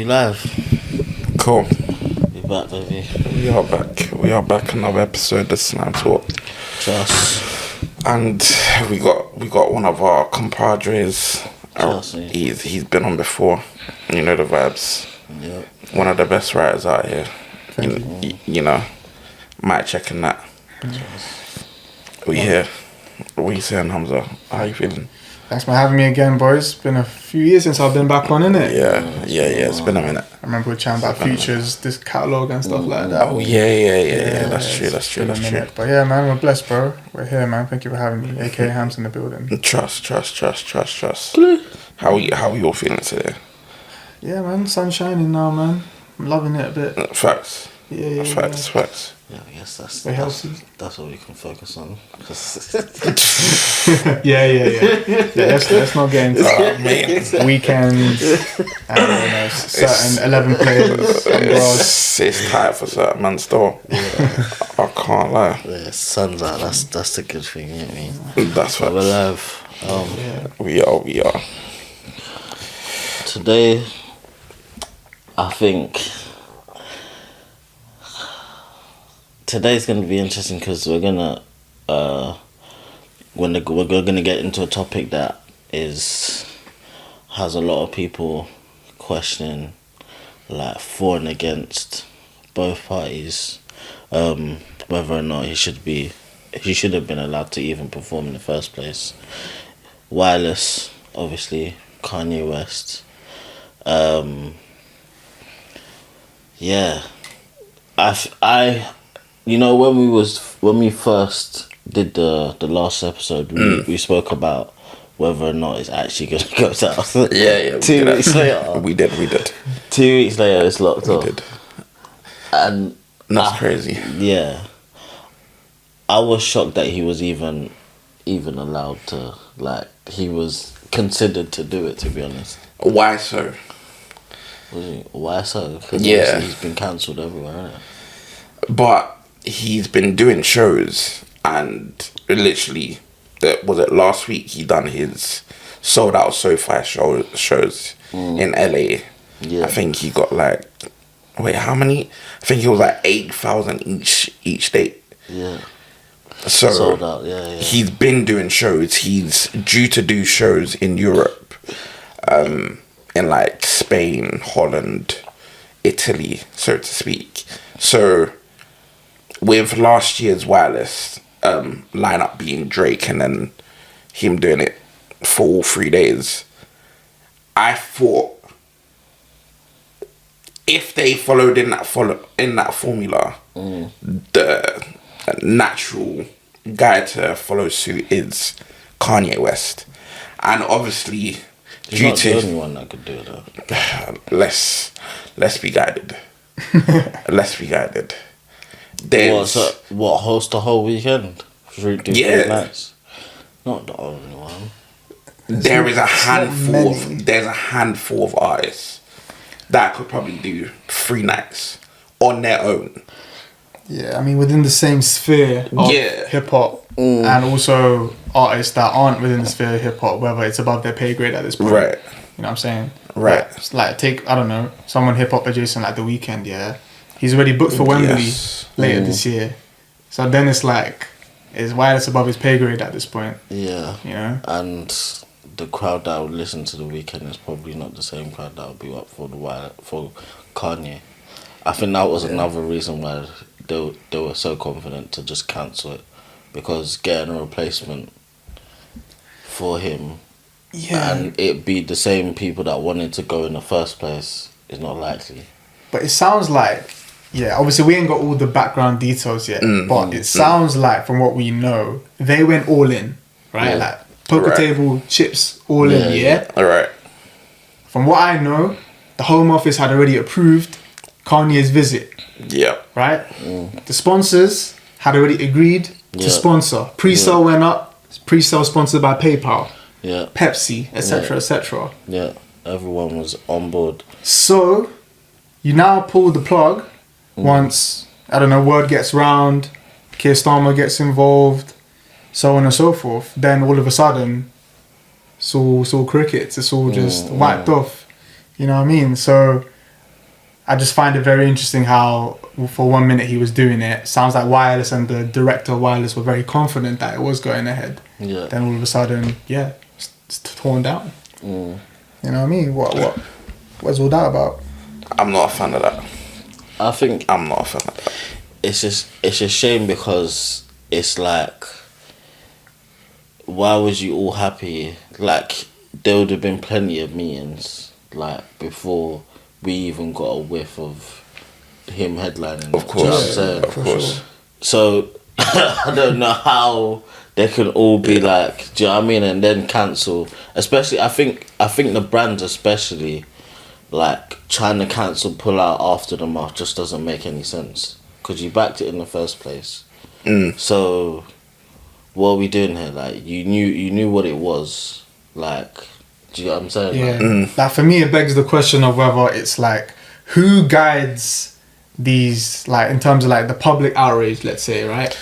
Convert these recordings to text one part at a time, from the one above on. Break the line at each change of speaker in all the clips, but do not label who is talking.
We live.
Cool.
We back, baby.
We are back. We are back. Another episode of Slam Talk.
Trust.
And we got one of our compadres. He's been on before. You know the vibes.
Yep.
One of the best writers out here. You know, Mic Cheque and that. We here. What are you saying, Hamza? How you feeling?
Thanks for having me again, boys. It's been a few years since I've been back on, innit?
Yeah. It's been a minute.
I remember we were chatting about Futures, this catalogue and stuff like that.
Oh, yeah. That's true.
But yeah, man, we're blessed, bro. We're here, man. Thank you for having me. A.K.A. Hamza in the building.
Trust. How are you all feeling today?
Yeah, man. Sun's shining now, man. I'm loving it a bit.
Facts.
Yeah.
Facts.
Yeah, I guess that's what we can focus on.
Yeah. Let's not get into weekends and certain 11 players and bros.
It's tight for certain man still. Yeah. I can't lie.
Yeah, sun's out. That's the good thing. You know what I mean?
That's what
we're live.
We are.
Today, I think. Today's gonna be interesting because we're gonna get into a topic that has a lot of people questioning, like for and against both parties, whether or not he should have been allowed to even perform in the first place. Wireless, obviously, Kanye West. You know, when we first did the last episode, we spoke about whether or not it's actually gonna go down.
Yeah.
2 weeks later,
we did.
2 weeks later, it's locked up.
We did.
And
that's crazy.
Yeah, I was shocked that he was even allowed to. Like, he was considered to do it. To be honest.
Why so?
Why so? Because he's been cancelled everywhere, hasn't he?
But he's been doing shows, and literally, was it last week he done his sold out SoFi shows in LA. Yeah. I think he got how many? I think it was 8,000 each date.
Yeah.
So
sold out, yeah.
He's been doing shows. He's due to do shows in Europe, in Spain, Holland, Italy, so to speak. So with last year's Wireless lineup being Drake and then him doing it for all 3 days, I thought if they followed in that formula, the natural guy to follow suit is Kanye West, and obviously
he's not the only one that could do it though.
Let's be guided.
Host the whole weekend? 3 nights? Not the only one.
There's a handful of artists that could probably do 3 nights on their own.
Yeah, I mean, within the same sphere of hip-hop, and also artists that aren't within the sphere of hip-hop, whether it's above their pay grade at this point.
Right.
You know what I'm saying?
Right.
Like take, I don't know, someone hip-hop adjacent like The Weeknd, yeah? He's already booked for Wembley later this year. So then it's Wireless above his pay grade at this point.
Yeah.
You know?
And the crowd that would listen to The Weeknd is probably not the same crowd that would be up for for Kanye. I think that was another reason why they were so confident to just cancel it, because getting a replacement for him and it be the same people that wanted to go in the first place is not likely. But
it sounds like, obviously we ain't got all the background details yet, but it sounds like from what we know, they went all in, right?
Yeah.
Like poker table, chips, all in.
All right.
From what I know, the Home Office had already approved Kanye's visit.
Yeah.
Right? The sponsors had already agreed to sponsor. Pre-sale went up. Pre-sale sponsored by PayPal.
Yeah.
Pepsi, etc., etc.
Yeah. Everyone was on board.
So, you now pull the plug once, I don't know, word gets round, Keir Starmer gets involved, so on and so forth. Then all of a sudden, it's all crickets. It's all just wiped off. You know what I mean? So I just find it very interesting how for 1 minute he was doing it. Sounds like Wireless and the director of Wireless were very confident that it was going ahead.
Yeah.
Then all of a sudden, it's torn down. You know what I mean? What's all that about?
I'm not a fan of that.
I think
I'm not a fan of that.
it's a shame because it's like, why was you all happy? Like, there would have been plenty of meetings like before we even got a whiff of him headlining.
Of
Do you know what I'm
course,
saying?
of course.
So I don't know how they can all be like, do you know what I mean? And then cancel. Especially, I think the brands especially, like, trying to cancel, pull out after the march just doesn't make any sense. Because you backed it in the first place. So what are we doing here? Like, you knew what it was. Like, do you know what I'm saying?
Yeah.
Like,
Like for me, it begs the question of whether it's like, who guides these, like in terms of like the public outrage, let's say, right?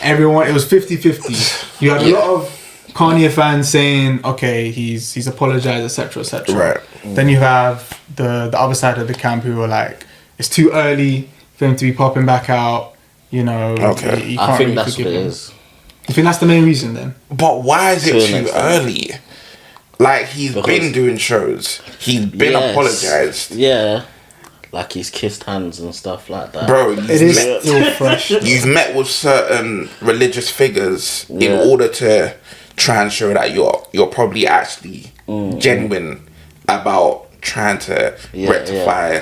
Everyone, it was 50-50. You had a lot of Kanye fans saying, okay, he's apologized, etc., etc.
Right.
Then you have the other side of the camp who are like, it's too early for him to be popping back out. You know,
Okay.
you
I
can't
think
really
that's what
forgive
it
him.
is.
You think that's the main reason then?
But why is
To
it
an
too
extent.
early? Like, he's
Because-
been doing shows. He's been
Yes.
apologized.
Yeah. Like, he's kissed hands and stuff like that.
Bro,
It is still fresh.
you've met with certain religious figures in
Yeah.
order to try and show that you're probably actually genuine about trying to
Yeah,
rectify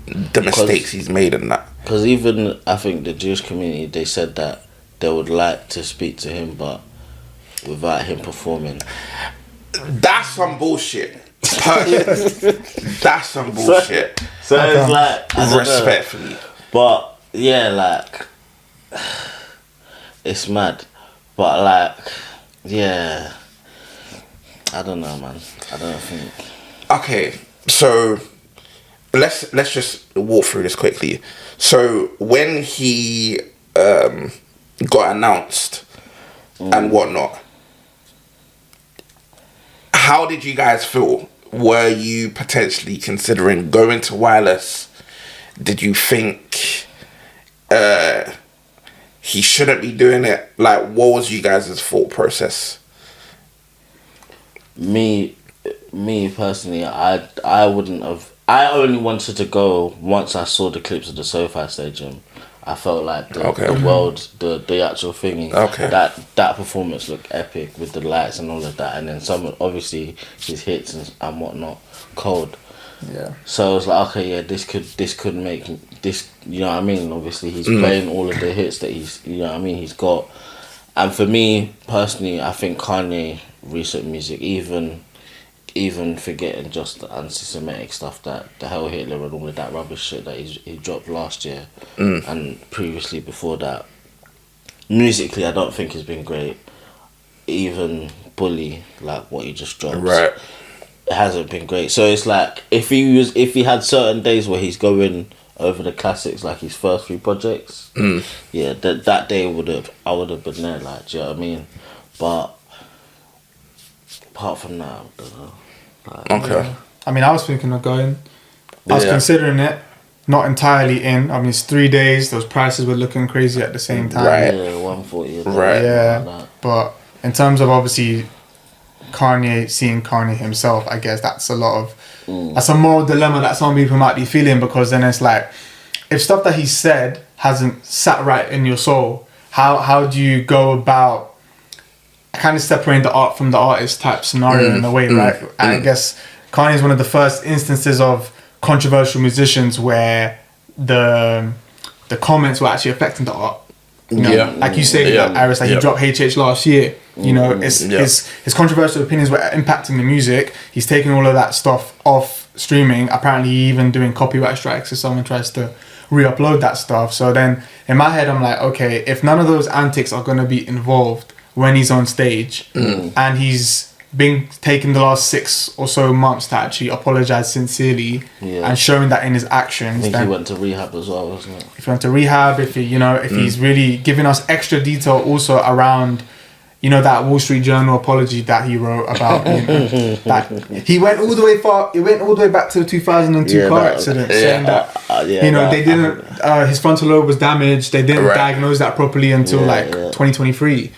the mistakes he's made and that.
Because even, I think, the Jewish community, they said that they would like to speak to him, but without him performing.
That's some bullshit. That's some bullshit.
So it's like, I don't know.
Respectfully.
But, yeah, like, it's mad. But, like, yeah, I don't know, man. I don't think.
Okay, so let's just walk through this quickly. So when he got announced and whatnot, how did you guys feel? Were you potentially considering going to Wireless? Did you think he shouldn't be doing it? Like, what was you guys' thought process?
Me personally, I wouldn't have. I only wanted to go once I saw the clips of the SoFi Stadium. I felt like the world, the actual thingy, that performance looked epic with the lights and all of that, and then some obviously his hits and whatnot, cold.
Yeah.
So I was like, okay, yeah, this could make this. You know what I mean? Obviously, he's playing all of the hits that he's. You know what I mean? He's got. And for me personally, I think Kanye recent music, even forgetting just the anti-Semitic stuff, that the Hell Hitler and all of that rubbish shit that he dropped last year and previously before that, musically I don't think has been great. Even Bully, like what he just dropped,
Right.
it hasn't been great. So it's like if he had certain days where he's going over the classics, like his first 3 projects, yeah, that day I would have been there, like, do you know what I mean? But apart from that, I don't know. Like,
Okay.
I mean, I was thinking of going. I was
Yeah.
considering it, not entirely in. I mean, it's 3 days. Those prices were looking crazy at the same time.
Right.
Yeah, 140.
Right.
Yeah.
Like that.
But in terms of obviously seeing Kanye himself, I guess that's a lot of that's a moral dilemma that some people might be feeling, because then it's like, if stuff that he said hasn't sat right in your soul, how do you go about kind of separating the art from the artist type scenario in a way, right? And I guess Kanye is one of the first instances of controversial musicians where the comments were actually affecting the art. You know,
Yeah.
like you say,
Yeah.
Iris, like
Yeah.
he dropped HH last year. You know, his controversial opinions were impacting the music. He's taking all of that stuff off streaming. Apparently, even doing copyright strikes if someone tries to re-upload that stuff. So then, in my head, I'm like, okay, if none of those antics are going to be involved when he's on stage, and he's been taking the last 6 or so months to actually apologize sincerely and showing that in his actions,
I think
then
he went to rehab as well, wasn't it?
if he went to rehab, if he, if he's really giving us extra detail also around you know, that Wall Street Journal apology that he wrote about, you know, that he went all the way far. It went all the way back to the 2002 car accident, saying that you know they didn't. His frontal lobe was damaged. They didn't diagnose that properly until 2023.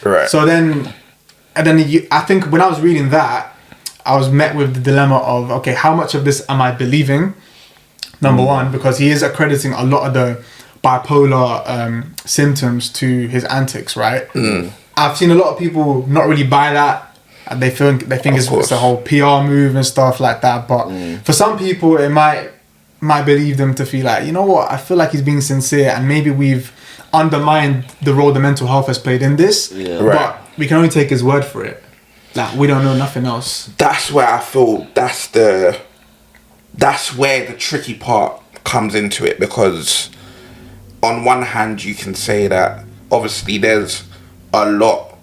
Right.
So then, I think when I was reading that, I was met with the dilemma of, okay, how much of this am I believing? Number one, because he is accrediting a lot of the bipolar symptoms to his antics, right? I've seen a lot of people not really buy that. And they think it's a whole PR move and stuff like that. But for some people, it might believe them to feel like, you know what, I feel like he's being sincere, and maybe we've undermined the role the mental health has played in this. But we can only take his word for it. Like, we don't know nothing else.
That's where I feel that's where the tricky part comes into it, because on one hand you can say that obviously there's a lot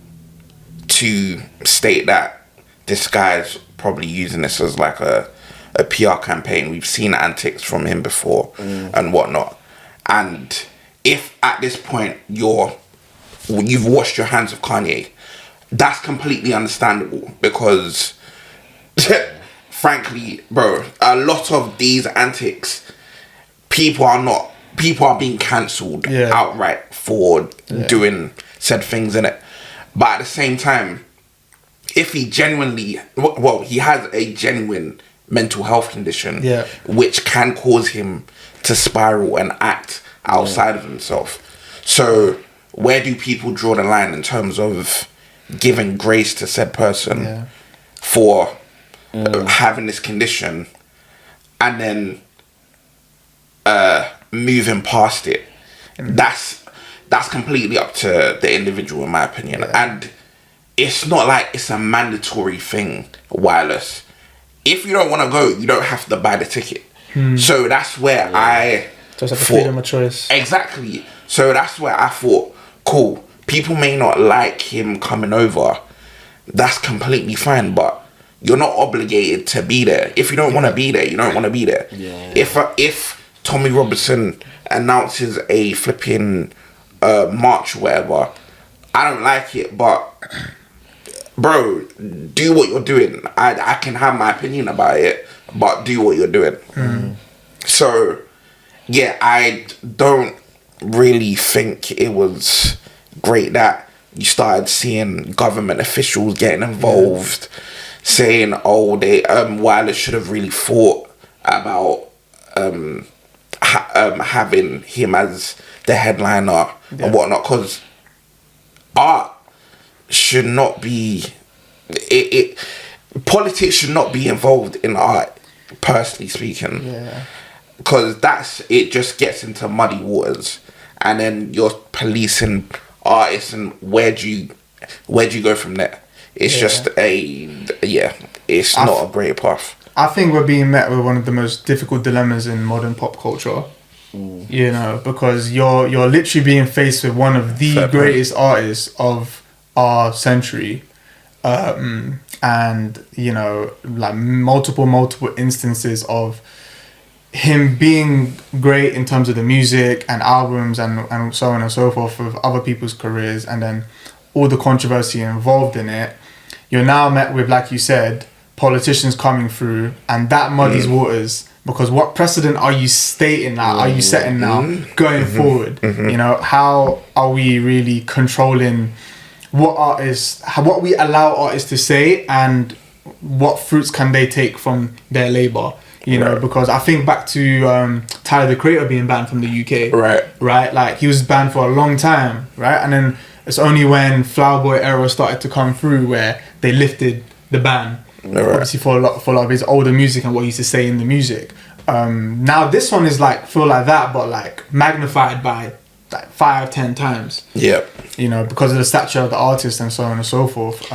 to state that this guy's probably using this as like a PR campaign. We've seen antics from him before and whatnot. And if at this point you've washed your hands of Kanye, that's completely understandable, because frankly, bro, a lot of these antics, people are being cancelled outright for doing said things in it. But at the same time, if he genuinely, he has a genuine mental health condition which can cause him to spiral and act outside of himself. So where do people draw the line in terms of giving grace to said person for having this condition, and then moving past it? That's completely up to the individual, in my opinion. And it's not like it's a mandatory thing, Wireless. If you don't want to go, you don't have to buy the ticket. So that's where
So it's like a freedom of choice.
Exactly. So that's where I thought, cool, people may not like him coming over. That's completely fine, but you're not obligated to be there. If you don't want to be there, you don't want to be there. If Tommy Robinson announces a flipping march or whatever, I don't like it, but bro, do what you're doing. I can have my opinion about it, but do what you're doing. So yeah, I don't really think it was great that you started seeing government officials getting involved, saying, oh, they Wireless should have really thought about having him as the headliner and whatnot, because art should not be politics should not be involved in art, personally speaking, because it just gets into muddy waters, and then you're policing artists, and where do you go from there? It's just it's not a great path.
I think we're being met with one of the most difficult dilemmas in modern pop culture. You know, because you're literally being faced with one of the greatest artists of our century, and you know, like multiple instances of him being great in terms of the music and albums and so on and so forth with other people's careers, and then all the controversy involved in it. You're now met with, like you said, politicians coming through, and that muddies waters, because what precedent are you stating now? Are you setting now going forward? You know, how are we really controlling what we allow artists to say, and what fruits can they take from their labor? You know, because I think back to Tyler the Creator being banned from the UK. Right? Like, he was banned for a long time, right? And then it's only when Flower Boy era started to come through where they lifted the ban. Obviously for a lot of his older music and what he used to say in the music. Now this one is like, feel like that, but like magnified by like 5-10 times. You know, because of the stature of the artist and so on and so forth.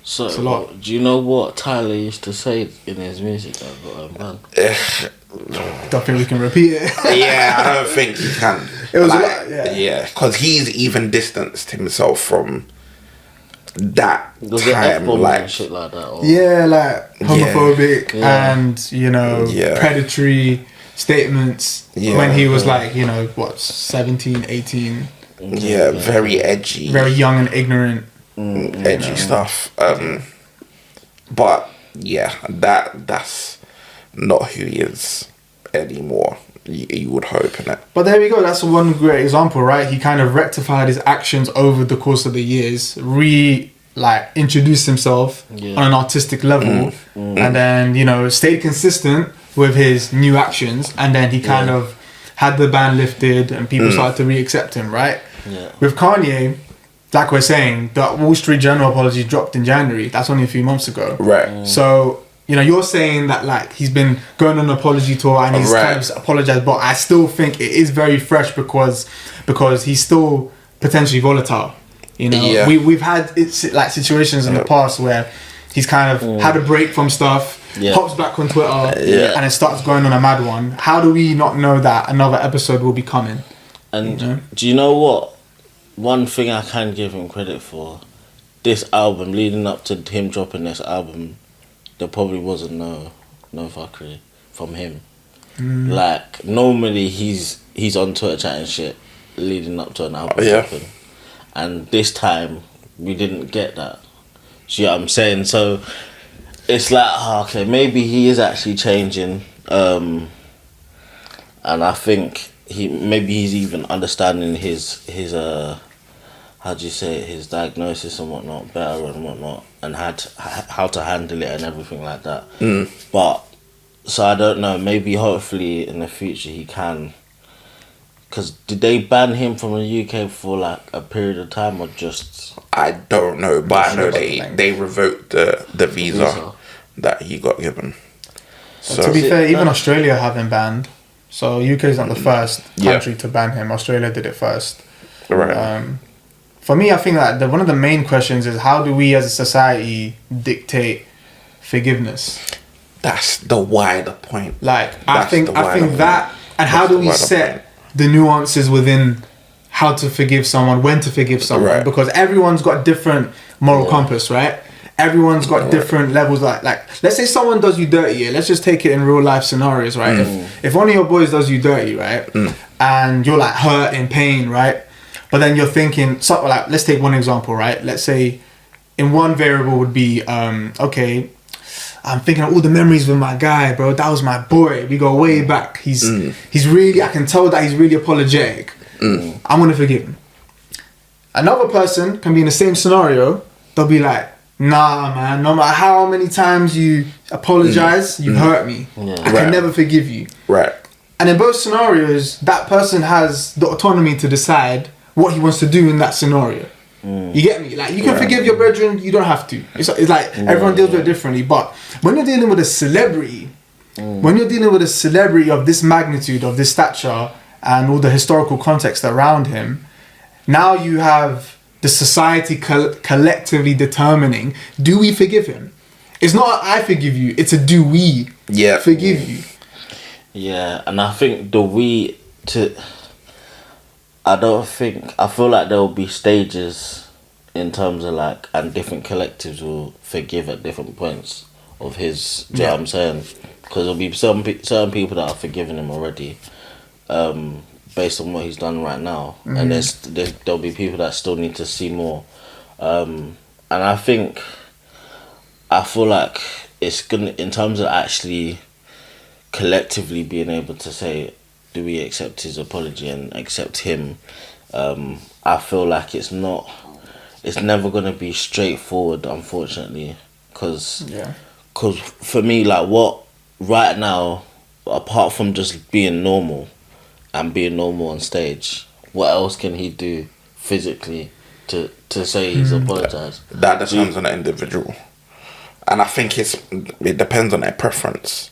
So,
it's a lot.
Do you know what Tyler used to say in his music that got banned?
Don't think we can repeat it.
Yeah, I don't think you can.
It was
like,
a lot,
because he's even distanced himself from that
Was it
time,
F-bomb
like
and shit like that? Or?
like homophobic and, you know, predatory statements when he was like, you know, what, 17, 18.
very edgy,
very young and ignorant.
edgy stuff. But yeah, that's not who he is anymore. You would hope, innit?
But there we go. That's one great example, right? He kind of rectified his actions over the course of the years, introduced himself on an artistic level, and then stayed consistent with his new actions, and then he kind of had the ban lifted, and people started to re-accept him, right?
Yeah.
With Kanye, like we're saying, the Wall Street Journal apology dropped in January. That's only a few months ago,
Right.
So. You're saying that he's been going on an apology tour and he's kind of apologized, but I still think it is very fresh because he's still potentially volatile. We've had situations in the past where he's kind of had a break from stuff, hops back on Twitter, and it starts going on a mad one. How do we not know that another episode will be coming?
And do you know what? One thing I can give him credit for, this album, leading up to him dropping this album, there probably wasn't no fuckery from him. Like, normally he's on Twitter chatting shit leading up to an album dropping. And this time we didn't get that. See what I'm saying? So it's like, okay, maybe he is actually changing. And I think he's even understanding his how do you say it, his diagnosis and whatnot better and whatnot, and how to handle it and everything like that. But so I don't know, maybe hopefully in the future he can, because did they ban him from the UK for like a period of time or just?
I don't know, but I know they revoked the visa that he got given. So
to be fair, even Australia have him banned, so UK is not the first country to ban him. Australia did it first.
Right.
For me, I think that one of the main questions is, how do we as a society dictate forgiveness?
That's the wider point.
I think that, and how do we set the nuances within how to forgive someone, when to forgive someone?
Right.
Because everyone's got different moral compass, right? Everyone's got different levels. Like, let's say someone does you dirty. Yeah? Let's just take it in real life scenarios, right? If one of your boys does you dirty, right, and you're like hurt, in pain, right? But then you're thinking, let's take one example, right? Let's say in one variable would be, okay, I'm thinking of all the memories with my guy, bro. That was my boy. We go way back. He's really, I can tell that he's really apologetic. I'm going to forgive him. Another person can be in the same scenario. They'll be like, nah, man, no matter how many times you apologize, you hurt me. I can never forgive you.
Right.
And in both scenarios, that person has the autonomy to decide what he wants to do in that scenario. You get me? Like, you can forgive your brethren, you don't have to. It's like everyone deals with it differently. But when you're dealing with a celebrity, of this magnitude, of this stature, and all the historical context around him, now you have the society collectively determining, do we forgive him? It's not a, I forgive you, it's a do we forgive you.
Yeah, and I think I feel like there will be stages in terms of and different collectives will forgive at different points of his, do you know what I'm saying? Because there'll be certain people that are forgiving him already, based on what he's done right now, and there'll be people that still need to see more, and I feel like it's gonna, in terms of actually collectively being able to say, do we accept his apology and accept him? I feel like it's never gonna be straightforward, unfortunately, because for me, what right now, apart from just being normal and being normal on stage, what else can he do physically to say he's apologized?
That depends on the individual, and I think it depends on their preference.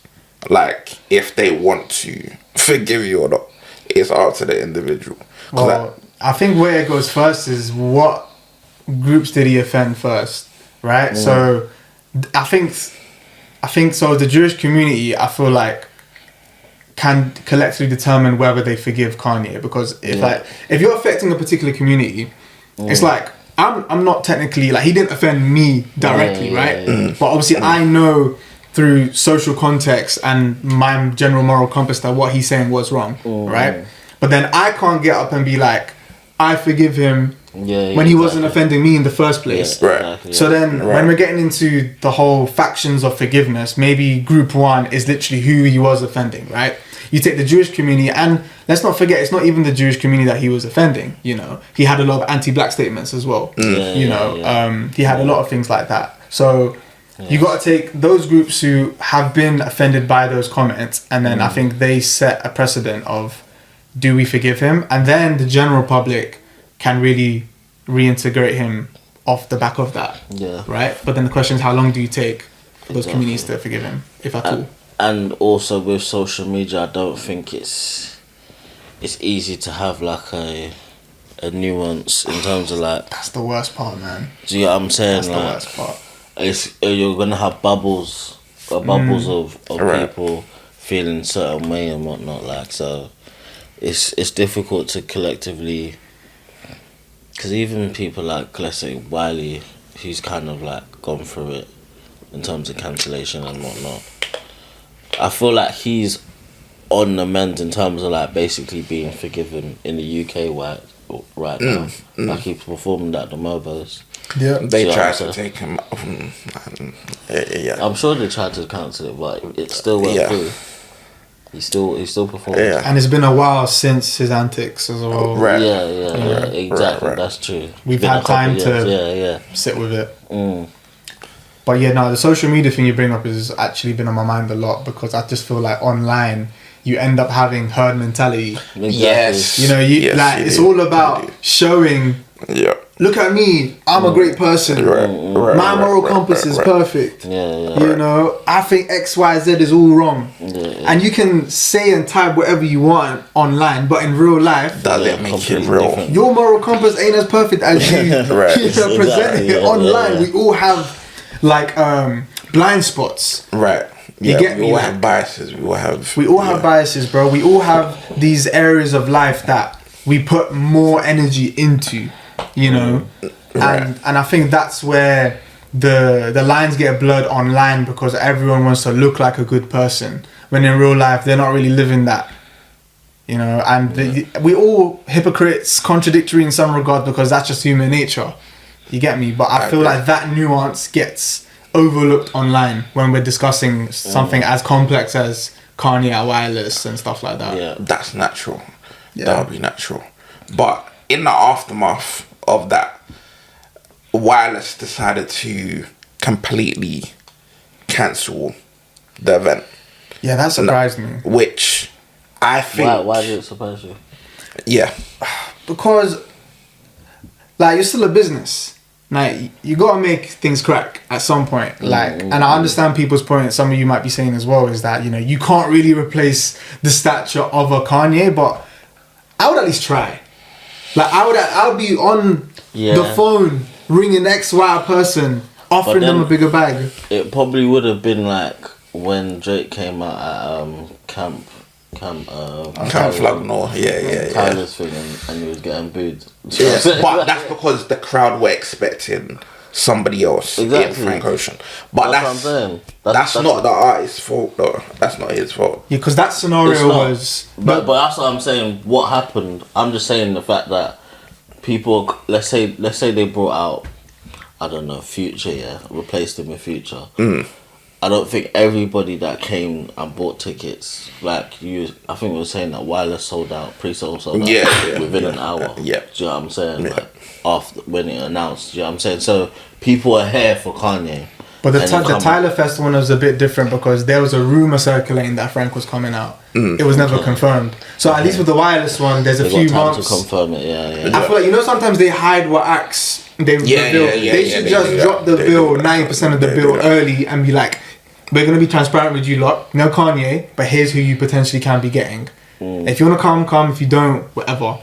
Like, if they want to forgive you or not, it's up to the individual.
Well, I think where it goes first is, what groups did he offend first, right? So I think so the Jewish community, I feel like, can collectively determine whether they forgive Kanye, because if you're affecting a particular community, it's like, I'm not technically, he didn't offend me directly, right? But obviously I know through social context and my general moral compass that what he's saying was wrong, right? But then I can't get up and be like, I forgive him when he wasn't offending me in the first place.
Right.
Exactly,
So then, when we're getting into the whole factions of forgiveness, maybe group one is literally who he was offending, right? You take the Jewish community, and let's not forget, it's not even the Jewish community that he was offending. You know, he had a lot of anti-black statements as well. He had a lot of things like that. So you got to take those groups who have been offended by those comments, and then I think they set a precedent of, do we forgive him? And then the general public can really reintegrate him off the back of that.
Yeah.
Right? But then the question is, how long do you take for those communities to forgive him, if at all?
And also with social media, I don't think it's easy to have like a nuance in terms of like.
That's the worst part, man.
Do you know what I'm saying?
That's the
like,
worst part.
You're gonna have bubbles of people feeling certain way and whatnot. Like, so it's difficult to collectively. Because even people like, let's say, Wiley, who's kind of like gone through it in terms of cancellation and whatnot, I feel like he's on the mend in terms of like basically being forgiven in the UK right now. Like he's performed at the Mobos.
Yeah.
They
So,
tried
so-
to take him.
I'm sure they tried to cancel it, but it still went through. He still performed.
Yeah.
And it's been a while since his antics as well.
Right.
Yeah, exactly.
right.
That's true.
We've
Been
had
a couple
time to-
years.
Sit with it.
Mm.
But yeah, no, the social media thing you bring up has actually been on my mind a lot, because I just feel like online you end up having herd mentality.
Exactly.
Yes.
You know, it's all about showing.
Yeah.
Look at me, I'm a great person. My moral compass is perfect.
Yeah.
You know, I think X, Y, Z is all wrong.
Yeah.
And you can say and type whatever you want online, but in real life,
Does it make it real?
different.
your moral compass ain't as perfect as you,
Right.
you know, presenting it online. We all have like blind spots.
Right.
You
Yeah,
get
we
me?
all
Like,
have biases. We all have
biases, bro. We all have these areas of life that we put more energy into, you know, and I think that's where the lines get blurred online, because everyone wants to look like a good person when in real life they're not really living that, you know. And we all hypocrites, contradictory in some regard, because that's just human nature. You get me? But I feel like that nuance gets overlooked online when we're discussing something as complex as Kanye at Wireless and stuff like that.
Yeah.
That's natural.
Yeah.
That'll be natural. But in the aftermath of that, Wireless decided to completely cancel the event,
Yeah, that surprised me.
which I think,
Why did it surprise you?
yeah,
Because, like, you're still a business. Like, you gotta make things crack at some point. Like, and I understand people's point. Some of you might be saying as well is that, you know, you can't really replace the stature of a Kanye, but I would at least try. Like, I would be on the phone ringing XY person, offering them a bigger bag.
It probably would have been like when Drake came out at Camp
Flugnor, yeah.
Tyler's thing, and he was getting booed.
Yeah, but that's because the crowd were expecting somebody else in Frank Ocean. But
That's what I'm saying.
That's not the artist's fault, though. That's not his fault.
Yeah, because that scenario was...
But that's what I'm saying. What happened? I'm just saying the fact that people, let's say they brought out, I don't know, Future, replaced him with Future. I don't think everybody that came and bought tickets, like you, I think we were saying that Wireless sold out, pre-sold sold out within an hour.
Yeah.
Do you know what I'm saying? Like, after when it announced, do you know what I'm saying? So people are here for Kanye.
But the Tyler Fest one was a bit different, because there was a rumor circulating that Frank was coming out. It was never confirmed. So at least with the Wireless one, there's a few months
to confirm it. Yeah.
I feel like, you know, sometimes they hide what acts they reveal. They should just drop the bill, 90% of the bill early, and be like, we're going to be transparent with you lot. No Kanye, but here's who you potentially can be getting. If you want to come. If you don't, whatever.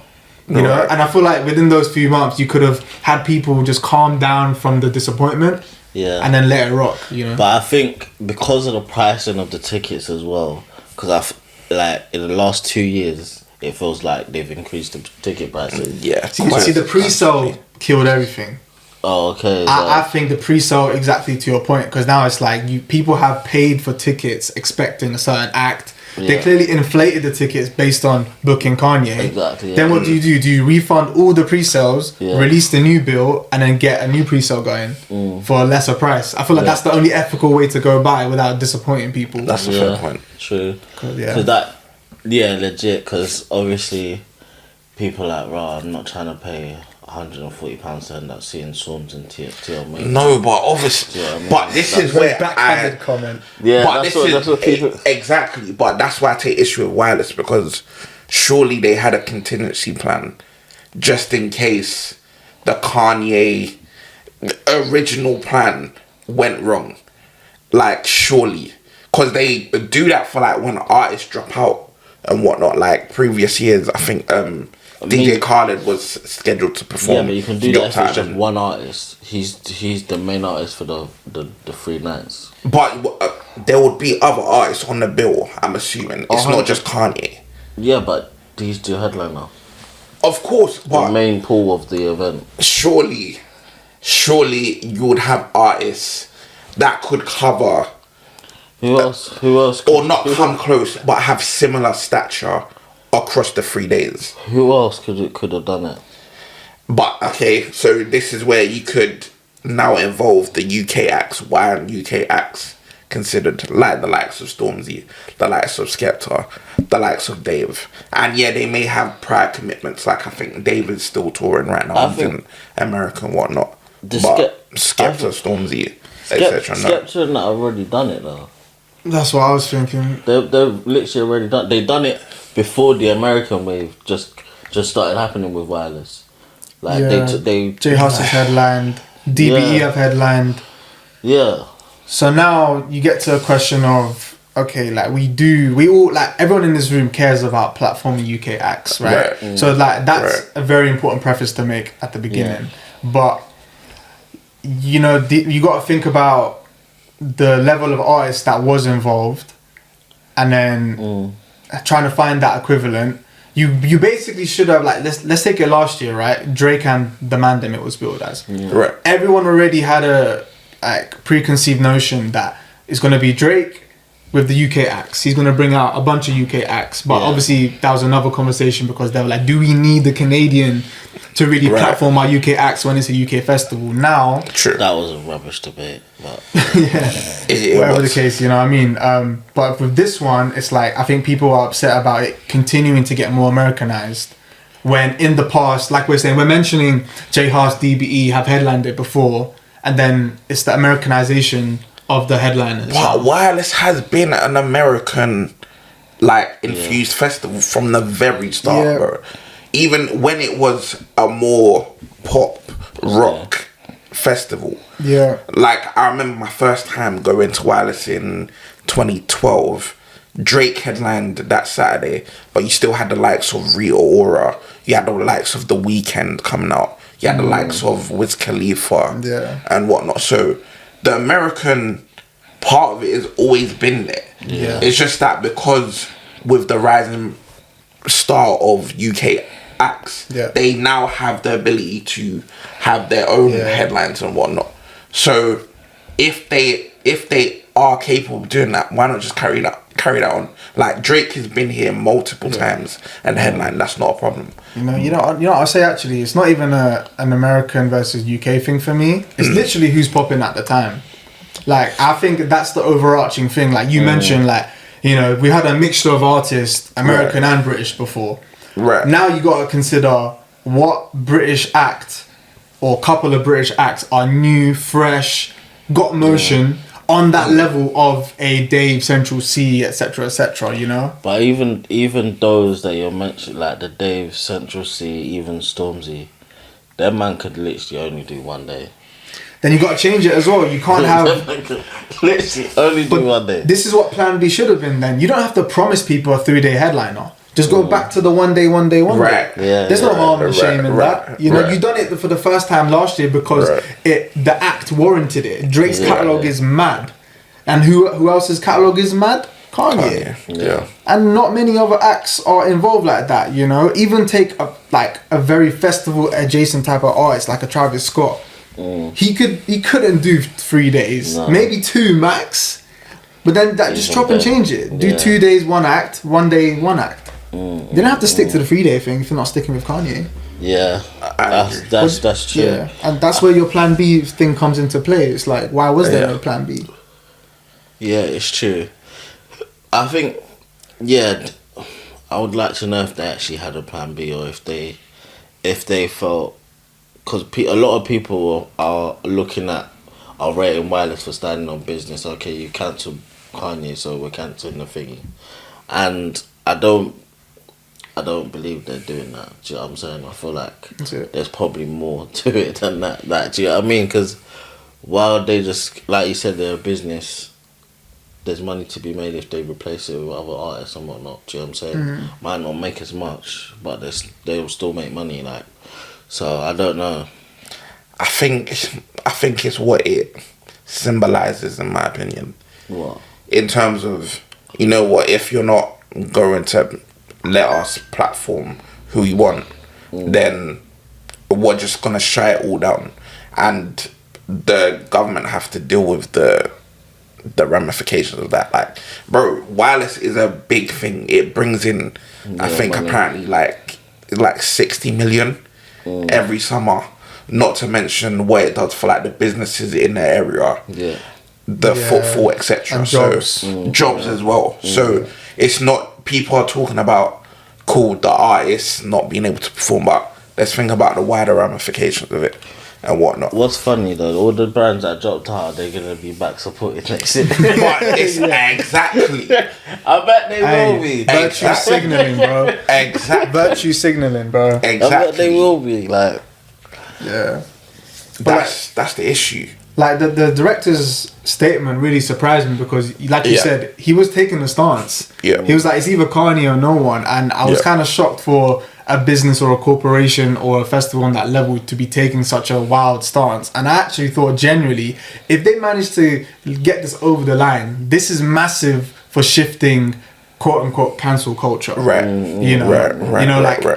You know? And I feel like within those few months, you could have had people just calm down from the disappointment.
Yeah.
And then let it rock, you know?
But I think because of the pricing of the tickets as well, because like in the last 2 years, it feels like they've increased the ticket prices.
Yeah.
See, the pre-sale killed everything.
Oh, okay.
I think the pre-sale, exactly to your point, because now it's like people have paid for tickets expecting a certain act, They
Yeah.
clearly inflated the tickets based on booking Kanye.
Exactly, yeah.
Then what do? Do you refund all the pre-sales,
Yeah.
release the new bill, and then get a new pre-sale going for a lesser price? I feel like that's the only ethical way to go by without disappointing people.
That's a fair point.
True.
Yeah.
Cause that, yeah, legit. Because obviously, people like, raw. I'm not trying to pay £140 to end up seeing Storms and TLM.
No, but obviously,
Yeah, I mean,
but this is
Very
where
backhanded comment.
Yeah,
but
that's
this
what people.
exactly. But that's why I take issue with Wireless, because surely they had a contingency plan just in case the Kanye original plan went wrong. Like, surely, because they do that for like when artists drop out and whatnot. Like previous years, I think DJ Khaled was scheduled to perform.
Yeah, but you can do
He
that
dropped
if
out
it's just
and-
one artist. He's the main artist for the 3 nights.
But there would be other artists on the bill, I'm assuming. It's not just Kanye.
Yeah, but he's the headliner.
Of course,
The
but
main pool of the event.
surely you would have artists that could cover
Who else? Who else?
or not come close, but have similar stature across the 3 days.
Who else could have done it?
But okay, so this is where you could now involve the UK acts. Why aren't UK acts considered, like the likes of Stormzy, the likes of Skepta, the likes of Dave? And yeah, they may have prior commitments. Like I think Dave is still touring right now. He's in America and whatnot. But Skepta, Stormzy, etc. No.
Skepta and that have already done it though.
That's what I was thinking.
They've literally already done. They done it before the American wave just started happening with Wireless. Like they
J House has headlined, DBE have headlined.
Yeah.
So now you get to a question of, okay, like we all, like everyone in this room cares about platforming UK acts, right? So like that's a very important preface to make at the beginning. But you know, you got to think about the level of artists that was involved, and then trying to find that equivalent. You basically should have, like, let's take it last year, right? Drake and the Mandem it was billed as.
Right.
Everyone already had a like preconceived notion that it's going to be Drake with the UK acts. He's going to bring out a bunch of UK acts. But obviously that was another conversation, because they were like, do we need the Canadian to really platform our UK acts when it's a UK festival? Now,
True.
That was a rubbish debate, but
whatever the case, you know what I mean? But with this one, it's like, I think people are upset about it continuing to get more Americanized, when in the past, like we're saying, we're mentioning J Haas, DBE have headlined it before, and then it's the Americanization of the headliners.
But Wireless has been an American, like, infused festival from the very start, bro. Even when it was a more pop rock festival.
Yeah.
Like, I remember my first time going to Wireless in 2012. Drake headlined that Saturday, but you still had the likes of Rita Ora. You had the likes of The Weeknd coming out. You had the likes of Wiz Khalifa and whatnot. So the American part of it has always been there.
Yeah.
It's just that because with the rising star of UK acts, they now have the ability to have their own headlines and whatnot. So if they are capable of doing that, why not just carry that on? Like, Drake has been here multiple times and headline, that's not a problem.
You know, I'll say, actually, it's not even an American versus UK thing for me. It's literally who's popping at the time. Like, I think that's the overarching thing. Like you mentioned, like, you know, we had a mixture of artists, American and British before.
Right.
Now you got to consider what British act or couple of British acts are new, fresh, got motion on that level of a Dave, Central C, etc., you know?
But even those that you're mentioning, like the Dave, Central C, even Stormzy, that man could literally only do one day.
Then you got to change it as well. You can't have...
literally only do one day.
This is what Plan B should have been then. You don't have to promise people a 3-day headliner. Just go back to the one day.
Right.
Yeah,
There's no harm and shame in that. You know, you done it for the first time last year because the act warranted it. Drake's catalogue is mad. And who else's catalogue is mad? Kanye.
Yeah.
And not many other acts are involved like that, you know? Even take a very festival adjacent type of artist like a Travis Scott. He couldn't do 3 days. Maybe 2 max. But then that just chop and change it. Do 2 days, 1 act, 1 day, 1 act. You don't have to stick to the 3-day thing if you're not sticking with Kanye.
Yeah, that's true.
Yeah, and that's where your plan B thing comes into play. It's like, why was there no plan B?
Yeah, it's true. I think, I would like to know if they actually had a plan B, or if they felt, because a lot of people are rating Wireless for standing on business. Okay, you cancelled Kanye, so we're cancelling the thingy, and I don't believe they're doing that. Do you know what I'm saying? I feel like there's probably more to it than that. Like, do you know what I mean? Because while they just, like you said, they're a business, there's money to be made if they replace it with other artists and whatnot. Do you know what I'm saying? Might not make as much, but they'll still make money. Like, so I don't know.
I think it's what it symbolizes, in my opinion.
What?
In terms of, you know what, if you're not going to let us platform who you want, then we're just gonna shut it all down, and the government have to deal with the ramifications of that. Like, bro, Wireless is a big thing. It brings in, I think, money. Apparently like 60 million every summer. Not to mention what it does for like the businesses in the area, the footfall, etc.
And
so jobs as well. So it's not, people are talking about the artists not being able to perform, but let's think about the wider ramifications of it and whatnot.
What's funny though, all the brands that dropped out, they're gonna be back supporting next year.
But it's exactly.
I bet they will be.
Virtue signaling, bro.
Exactly.
Virtue signaling, bro.
Exactly.
I bet they will be. Like,
yeah.
That's the issue.
Like the director's statement really surprised me because, like you said, he was taking a stance.
Yeah.
He was like, it's either Kanye or no one, and I was kind of shocked for a business or a corporation or a festival on that level to be taking such a wild stance. And I actually thought, generally, if they manage to get this over the line, this is massive for shifting quote unquote cancel culture.
Right.
You know,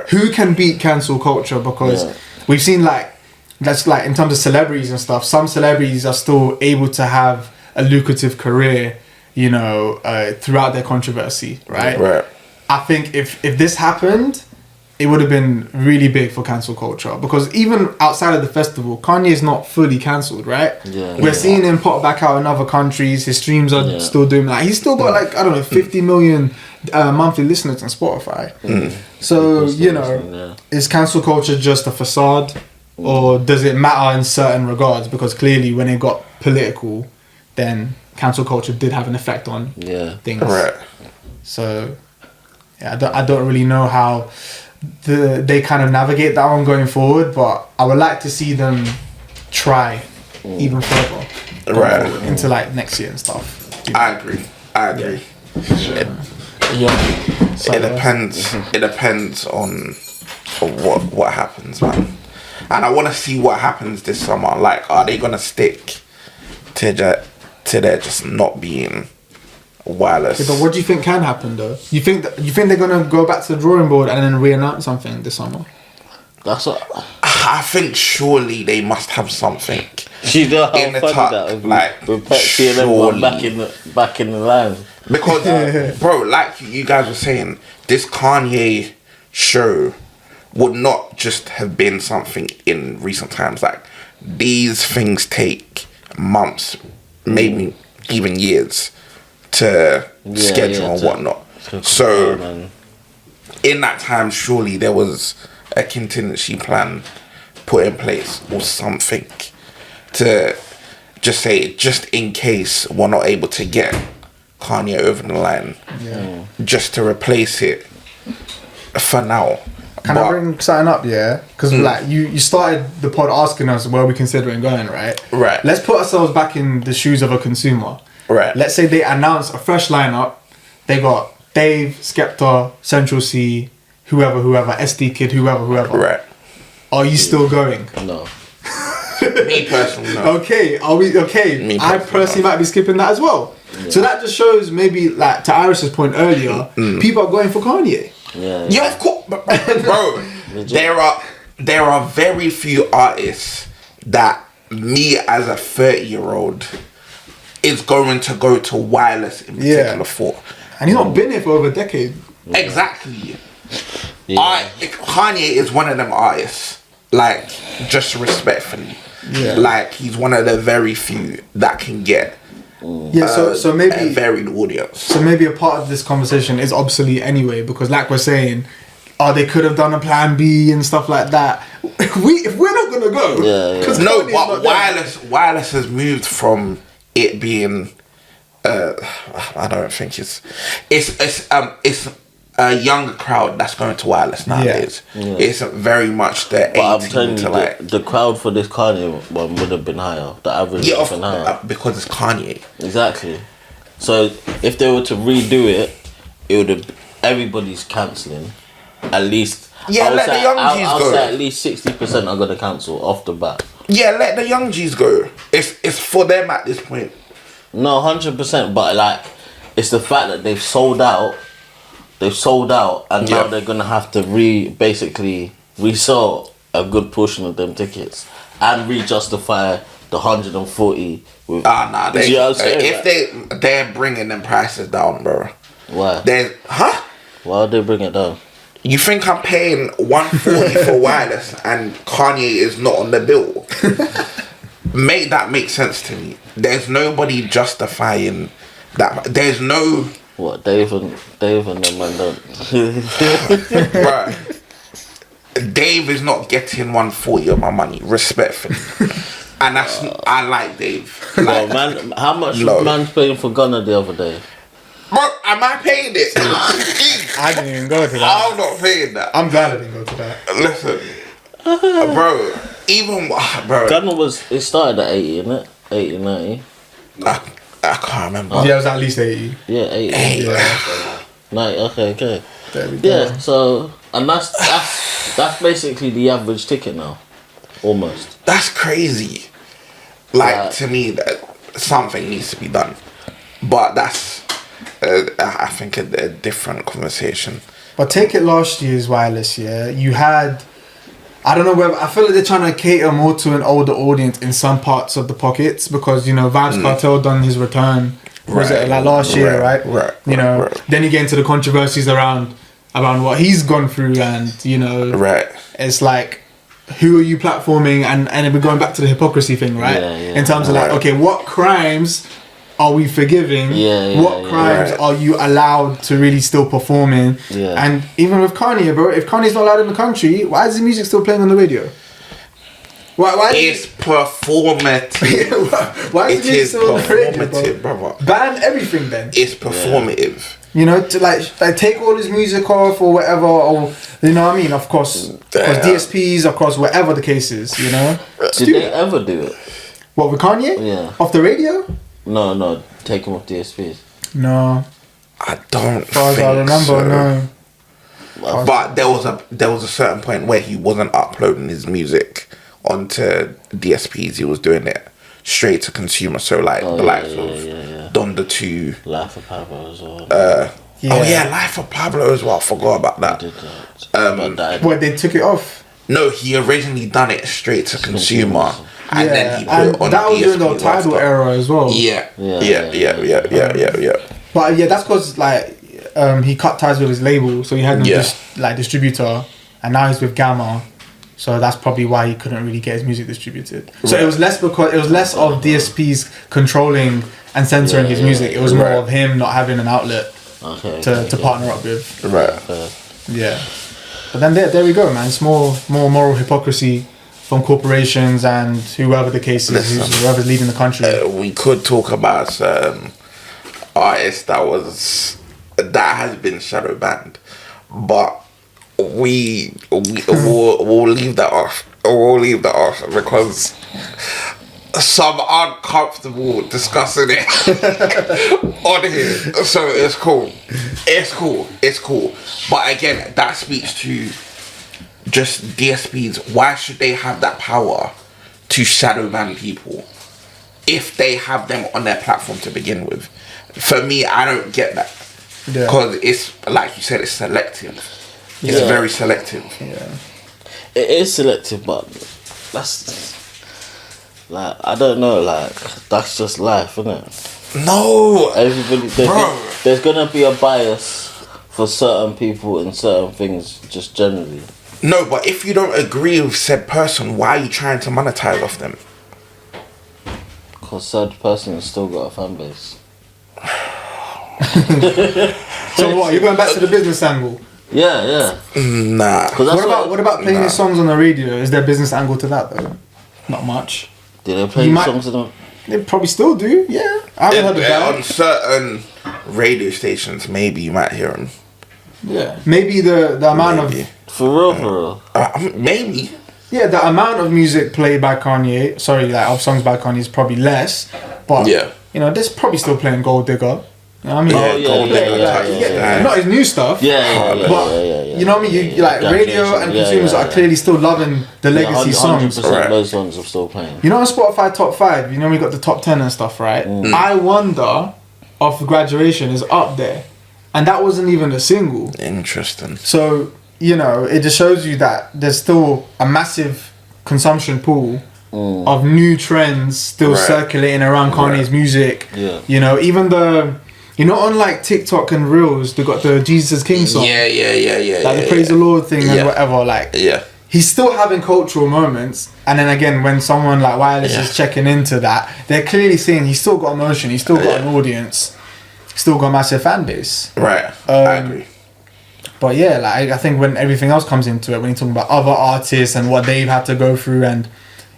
who can beat cancel culture? Because we've seen that's like in terms of celebrities and stuff, some celebrities are still able to have a lucrative career, you know, throughout their controversy, right?
Right.
I think if this happened, it would have been really big for cancel culture, because even outside of the festival, Kanye is not fully cancelled, right? We're seeing him pop back out in other countries. His streams are still doing, like, he's still got like, I don't know, 50 million monthly listeners on Spotify. So, you know, is cancel culture just a facade? Or does it matter in certain regards? Because clearly when it got political, then cancel culture did have an effect on things.
Right.
So I don't really know how they kind of navigate that one going forward, but I would like to see them try even further into like next year and stuff.
I agree. It depends on what happens, man. And I want to see what happens this summer. Like, are they gonna stick to there just not being Wireless?
Okay, but what do you think can happen though? You think they're gonna go back to the drawing board and then re-announce something this summer?
that's what.
I think surely they must have something.
You know how
in the
funny
tuck,
that would be,
like,
with Pepsi and everyone back in the line.
Because, bro, like you guys were saying, this Kanye show would not just have been something in recent times. Like, these things take months, maybe even years to schedule and whatnot. So, in that time, surely there was a contingency plan put in place or something to just say, just in case we're not able to get Kanye over the line, just to replace it for now.
Can I bring something up, Because like you started the pod asking us where we're considering going, right?
Right.
Let's put ourselves back in the shoes of a consumer.
Right.
Let's say they announce a fresh lineup. They got Dave, Skepta, Central C, whoever, SD Kid, whoever.
Right.
Are you still going?
No.
Me personally, no.
Okay, are we okay? I personally might be skipping that as well. Yeah. So that just shows, maybe, like, to Iris's point earlier, people are going for Kanye.
Yeah, of course, bro. there are very few artists that me as a 30-year-old is going to go to wireless in particular for.
And he's not been here for over a decade.
Exactly.
Yeah.
Kanye is one of them artists, like, just respectfully.
Yeah.
Like, he's one of the very few that can get
So
a
maybe
varied audience.
So maybe a part of this conversation is obsolete anyway, because like we're saying, they could have done a plan B and stuff like that. If we're not gonna go,
No, but wireless has moved from it being. I don't think it's a younger crowd that's going to wireless nowadays.
Yeah.
It's very much the 18
But I'm telling you,
to like.
the crowd for this Kanye one would have been higher. The average would have been higher.
Because it's Kanye.
Exactly. So if they were to redo it, it would have. Everybody's cancelling. At least.
Yeah, let the young G's
I'll
go.
say at least 60% are gonna cancel off the bat.
Yeah, let the young G's go. It's for them at this point.
No, 100%. But like, it's the fact that they've sold out. And now they're gonna have to basically resell a good portion of them tickets and re-justify the 140 with.
You know what I'm saying?
If
They're bringing them prices down, bro.
Why?
Why
would they bring it down?
You think I'm paying 140 for wireless and Kanye is not on the bill? Make that make sense to me. There's nobody justifying that. There's no.
What, Dave and them man don't.
Right. Dave is not getting 140 of my money, respectfully. And that's I like Dave. Like,
No, man, how much was man paying for Gunna the other day?
bro, am I paying it?
I didn't even go to that.
I'm not paying that.
I'm glad I didn't go to that.
Listen, bro, even bro,
Gunna it started at 80, innit? 80, 90.
I can't remember.
Yeah, it was at least 80.
Yeah, 80.
Yeah.
90, okay.
There we go.
Yeah, so, and that's basically the average ticket now. Almost.
That's crazy. Like, to me, that something needs to be done. But that's, I think, a different conversation.
But take it last year's wireless, yeah. You had, I don't know whether, I feel like they're trying to cater more to an older audience in some parts of the pockets because, you know, Vybz Kartel done his return. Was it like last year, right?
Right.
You know, then you get into the controversies around what he's gone through, and you know, it's like, who are you platforming, and we're going back to the hypocrisy thing, right? In terms of like, okay, what crimes are we forgiving? What crimes are you allowed to really still perform in? And even with Kanye, bro, if Kanye's not allowed in the country, why is the music still playing on the radio? Why
it's performative.
Why is the music still on the radio,
performative, brother?
Ban everything then.
It's performative.
You know, to like take all his music off or whatever, or you know what I mean? Of course, DSPs, of course, whatever the case is, you know.
Did they ever do it?
What, with Kanye?
Yeah.
Off the radio?
No, take him off DSPs.
No.
I don't.
As far as I remember,
so.
no.
But there was a certain point where he wasn't uploading his music onto DSPs. He was doing it straight to consumer. So like the likes of Don the 2,
Life of Pablo as well.
Life of Pablo as well. I forgot about that.
Did that.
What, they took it off?
No, he originally done it straight to consumer, and then he put
and
it on
that was during the
DSPs
Tidal
after.
era as well.
Yeah.
But yeah, that's because like he cut ties with his label, so he had no distributor, and now he's with Gamma. So that's probably why he couldn't really get his music distributed. So it was less of DSPs controlling and censoring his music. It was more of him not having an outlet to partner up with. Yeah. But then there we go, man. It's more moral hypocrisy from corporations and whoever the case is, whoever's leading the country.
We could talk about artist that has been shadow banned, but we'll leave that off. We'll leave that off because some uncomfortable discussing it on here. So it's cool. But again, that speaks to just DSPs. Why should they have that power to shadow ban people if they have them on their platform to begin with? For me, I don't get that. Because it's, like you said, it's selective. It's very selective.
It is selective, but Like, I don't know, like, that's just life, isn't it?
No,
Everybody,
bro.
there's gonna be a bias for certain people and certain things, just generally.
No, but if you don't agree with said person, why are you trying to monetize off them?
Because said person has still got a fan base.
So what? You're going back to the business angle?
Yeah.
Nah.
What about playing his songs on the radio? Is there a business angle to that though? Not much.
Do they play songs in them?
They probably still do. Yeah, I haven't heard the band.
On certain radio stations, maybe you might hear them.
Yeah, maybe the amount of
For real.
Maybe.
yeah, the amount of music played by Kanye, of songs by Kanye is probably less, but
Yeah.
you know, they're probably still playing Gold Digger. You know what I mean?
Yeah, Gold Digger.
Yeah, not his new stuff.
Yeah.
You know what I mean? You like radio and consumers are clearly still loving the legacy songs.
100% those ones are still playing.
You know, on Spotify top 5, you know we got the top 10 and stuff, right? I Wonder of Graduation is up there, and that wasn't even a single.
Interesting.
So, you know, it just shows you that there's still a massive consumption pool of new trends still circulating around Kanye's music.
Yeah.
You know, even on like TikTok and Reels, they got the Jesus King song.
Yeah.
Like the Praise the Lord thing and whatever. Like,
Yeah.
he's still having cultural moments. And then again, when someone like Wireless is checking into that, they're clearly seeing he's still got emotion, he's still got an audience, still got a massive fan base.
Right. I agree.
But yeah, like I think when everything else comes into it, when you're talking about other artists and what they've had to go through and,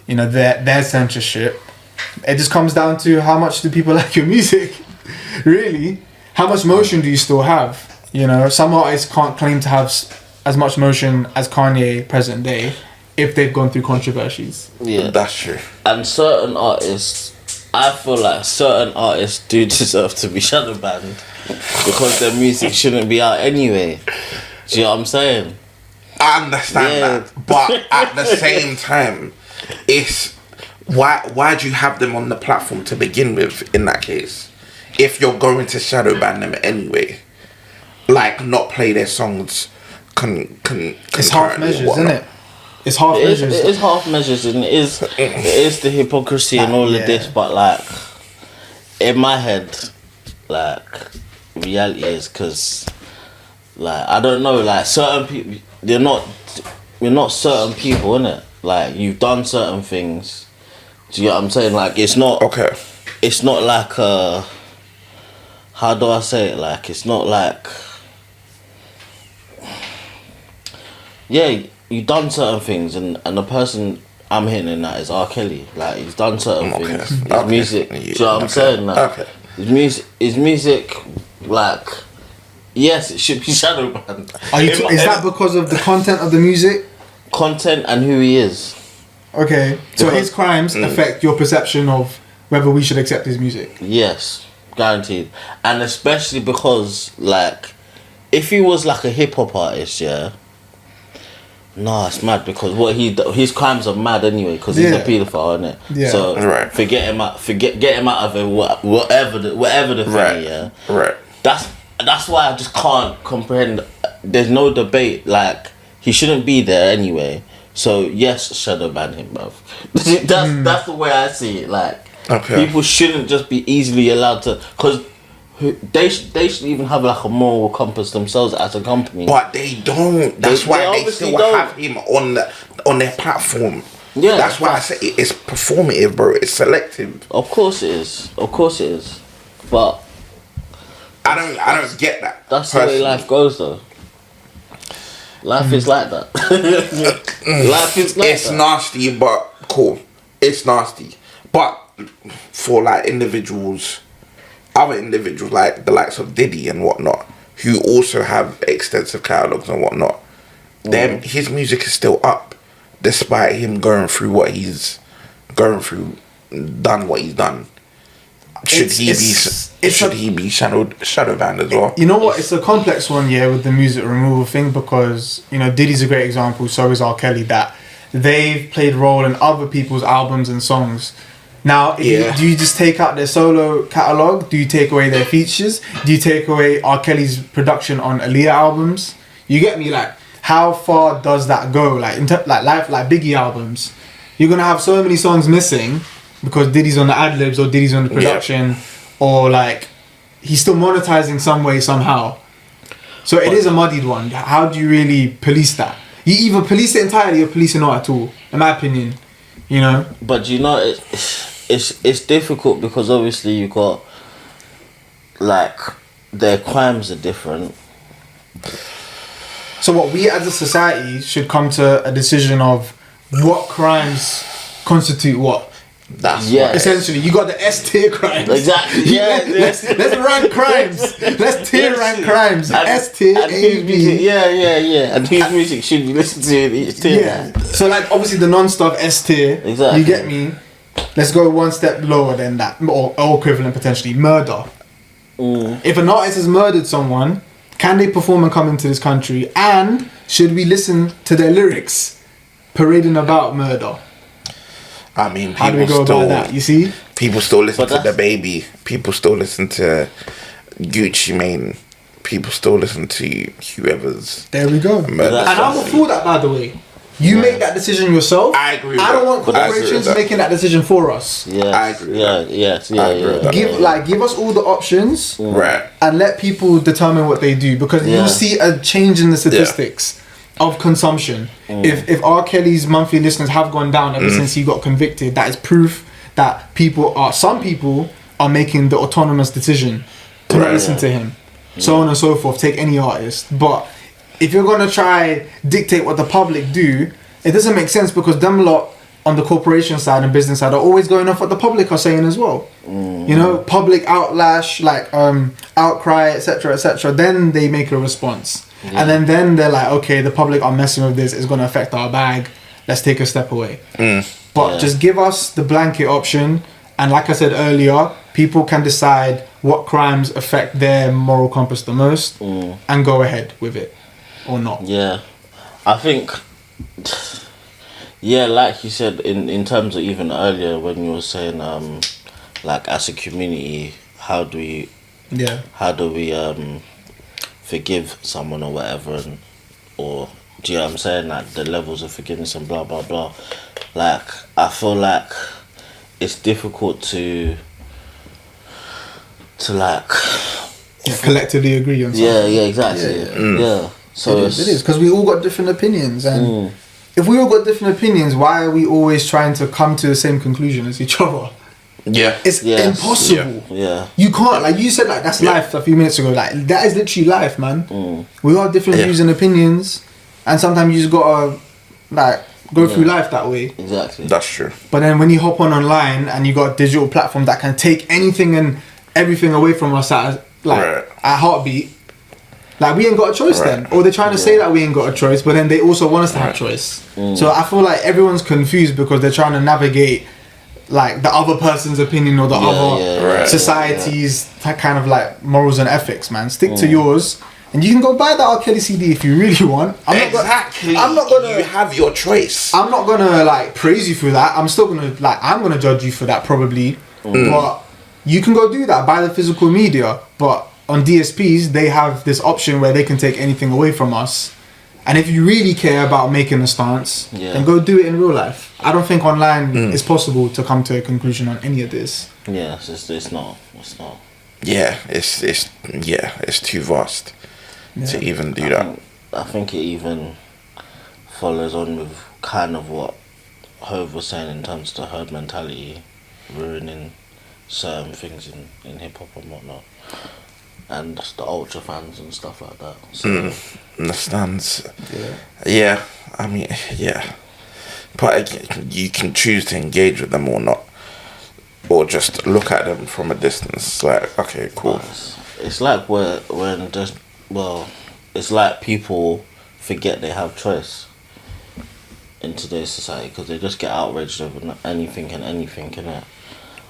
you know, their censorship, it just comes down to how much do people like your music? Really? How much motion do you still have? You know, some artists can't claim to have as much motion as Kanye present day if they've gone through controversies.
Yeah.
That's true.
And certain artists, I feel like certain artists do deserve to be shadow banned because their music shouldn't be out anyway. Do you know what I'm saying?
I understand that, but at the same time, it's why do you have them on the platform to begin with? In that case, if you're going to shadow ban them anyway, like not play their songs,
it's half measures, isn't it? It's half measures.
It is half measures, and it is the hypocrisy and all of this. But like, in my head, like, reality is because, like, I don't know, like certain people, we're not certain people, innit? Like, you've done certain things. Do you get what I'm saying? Like, it's not
okay.
It's not like how do I say it? Like, it's not like, yeah, you've done certain things, and the person I'm hitting at is R. Kelly. Like, he's done certain things. His music, do you know what I'm saying? Like, his music, like, yes, it should be shadow banned.
Is that because of the content of the music?
Content and who he is.
Okay, so his crimes affect your perception of whether we should accept his music.
Yes, guaranteed. And especially because, like, if he was like a hip hop artist, yeah. Nah, it's mad because his crimes are mad anyway because he's a paedophile, isn't it?
Yeah.
So get him out of it. Whatever the thing, yeah.
Right.
That's why I just can't comprehend. There's no debate. Like, he shouldn't be there anyway. So yes, shadow ban him, bruv. That's the way I see it. Like, people shouldn't just be easily allowed to, because they should even have like a moral compass themselves as a company.
But they don't. That's why they still have him on their platform.
Yeah,
that's why I say it's performative, bro. It's selective.
Of course it is. But
I don't get that.
That's the way life goes, though. Life is like that. Life is like
it's nasty, but cool. It's nasty, but for like other individuals like the likes of Diddy and whatnot, who also have extensive catalogs and whatnot, then his music is still up, despite him going through what he's going through, done what he's done. Should he be shadow banned as well?
You know what? It's a complex one, yeah, with the music removal thing, because, you know, Diddy's a great example. So is R. Kelly. That they've played a role in other people's albums and songs. Now, do you just take out their solo catalog? Do you take away their features? Do you take away R. Kelly's production on Aaliyah albums? You get me? Like, how far does that go? Like, like Biggie albums, you're gonna have so many songs missing because Diddy's on the ad libs or Diddy's on the production, or like he's still monetizing some way somehow. So it is a muddied one. How do you really police that? You either police it entirely or police it not at all, in my opinion. You know.
But you know, it's difficult because obviously you got like their crimes are different.
So what we as a society should come to a decision of what crimes constitute what.
That's
Essentially, you got the S tier crimes.
Exactly. Yeah.
let's rank crimes. Let's tier rank crimes. S tier, A, B.
Yeah. And whose music should you listen to in each tier?
Yeah. So like obviously the non-stop S tier.
Exactly.
You get me? Let's go one step lower than that, or equivalent potentially. Murder. If an artist has murdered someone, can they perform and come into this country? And should we listen to their lyrics parading about murder?
I mean,
How do we go about that? You see?
People still listen to DaBaby. People still listen to Gucci Mane. People still listen to whoever's.
There we go. And I'm all for that, by the way. You make that decision yourself.
I agree with
I don't want corporations making that decision for us.
Yeah,
I agree with
yeah.
Give us all the options,
right,
and let people determine what they do, because you'll see a change in the statistics of consumption. If R. Kelly's monthly listeners have gone down ever since he got convicted, that is proof that some people are making the autonomous decision to not listen to him. So on and so forth. Take any artist, but if you're gonna try dictate what the public do, it doesn't make sense, because them lot on the corporation side and business side are always going off what the public are saying as well. You know, public outlash, like outcry, etc. Then they make a response, and then they're like, okay, the public are messing with this, it's gonna affect our bag. Let's take a step away. But just give us the blanket option, and like I said earlier, people can decide what crimes affect their moral compass the most, and go ahead with it. Or not.
Yeah, I think. Yeah, like you said, in terms of even earlier when you were saying, like as a community, how do we forgive someone or whatever, or do you know what I'm saying, like the levels of forgiveness and blah blah blah. Like I feel like it's difficult to like
collectively agree on something.
Yeah, exactly. Yeah. So
it is because we all got different opinions, and if we all got different opinions, why are we always trying to come to the same conclusion as each other?
Yeah,
it's impossible.
Yeah,
you can't. Like you said, like that's life a few minutes ago. Like that is literally life, man. We all have different views and opinions, and sometimes you just gotta like go through life that way.
Exactly,
that's true.
But then when you hop online and you got digital platforms that can take anything and everything away from us at heartbeat. Like we ain't got a choice then, or they're trying to say that we ain't got a choice, but then they also want us to have choice. So I feel like everyone's confused because they're trying to navigate like the other person's opinion or the other society's kind of like morals and ethics. Man, stick to yours, and you can go buy the R. Kelly CD if you really want. I'm not gonna.
You have your choice.
I'm not gonna like praise you for that. I'm still gonna I'm gonna judge you for that probably, but you can go do that. Buy the physical media, but on DSPs, they have this option where they can take anything away from us. And if you really care about making a stance, then go do it in real life. I don't think online it's possible to come to a conclusion on any of this.
Yeah, it's not.
Yeah, it's too vast to even do that.
I think it even follows on with kind of what Hove was saying in terms of the herd mentality, ruining certain things in hip hop and whatnot. And the ultra fans and stuff like that. So
understands. Yeah. I mean, yeah. But you can choose to engage with them or not, or just look at them from a distance. Like, okay, cool.
It's like it's like people forget they have choice in today's society because they just get outraged over anything, innit?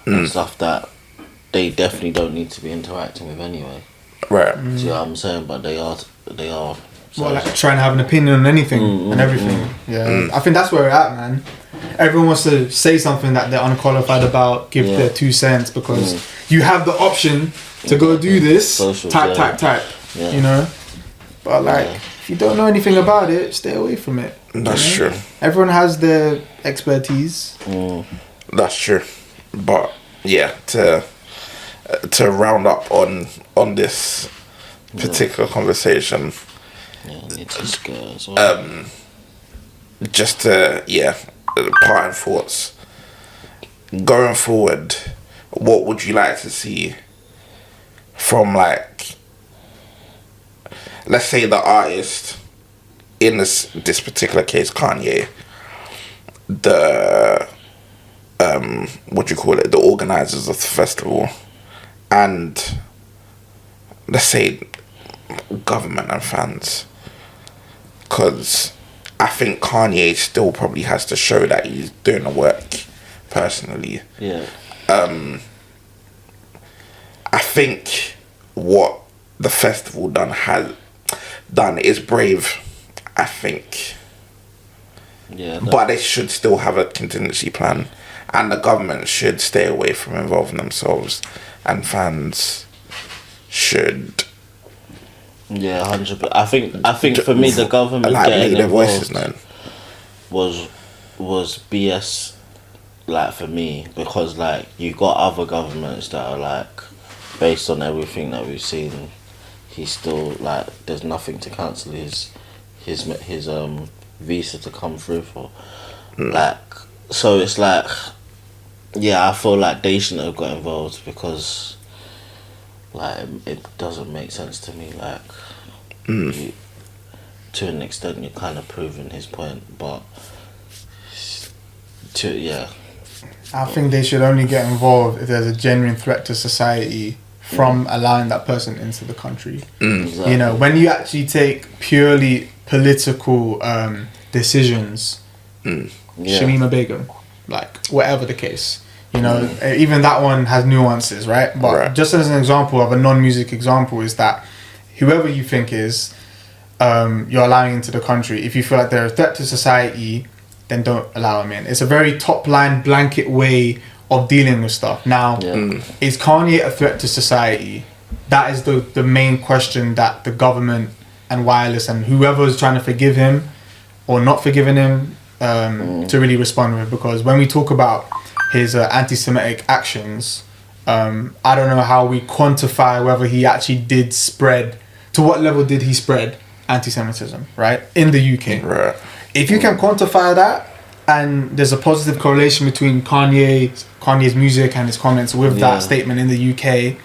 And stuff that they definitely don't need to be interacting with anyway.
Right.
Do you know what I'm saying? But they are.
Well, like trying to have an opinion on anything and everything. Yeah. I think that's where we're at, man. Everyone wants to say something that they're unqualified about, give their 2 cents, because you have the option to go do this,
social,
type.
Yeah.
You know? But like, if you don't know anything about it, stay away from it.
That's true.
Everyone has their expertise.
That's true. But yeah, to round up on this particular conversation,
Yeah, I need to go as well.
just parting thoughts. Going forward, what would you like to see from, like, let's say the artist, in this particular case, Kanye, the what do you call it, the organizers of the festival, and let's say government and fans, because I think Kanye still probably has to show that he's doing the work personally.
Yeah.
I think what the festival has done is brave, I think.
Yeah.
But they should still have a contingency plan, and the government should stay away from involving themselves, and fans should.
Yeah, 100%. I think for me, the government
like
getting
make their
involved
voices known.
was BS. Like, for me, because, like, you got other governments that are, like, based on everything that we've seen, he's still, like, there's nothing to cancel his visa to come through for. Like, so it's like, yeah, I feel like they shouldn't have got involved, because, like, it doesn't make sense to me. Like, to an extent, you're kind of proving his point, but
I think they should only get involved if there's a genuine threat to society from allowing that person into the country.
Exactly.
You know, when you actually take purely political decisions, Shamima Begum, like, whatever the case, you know, even that one has nuances, right? But just as an example of a non-music example is that whoever you think is, you're allowing into the country, if you feel like they're a threat to society, then don't allow them in. It's a very top-line blanket way of dealing with stuff. Now, is Kanye a threat to society? That is the main question that the government and Wireless and whoever is trying to forgive him or not forgiving him to really respond with. Because when we talk about his anti-Semitic actions, I don't know how we quantify whether he actually did spread, to what level did he spread anti-Semitism, right? In the UK.
Right.
If you can quantify that, and there's a positive correlation between Kanye's music and his comments with that statement in the UK,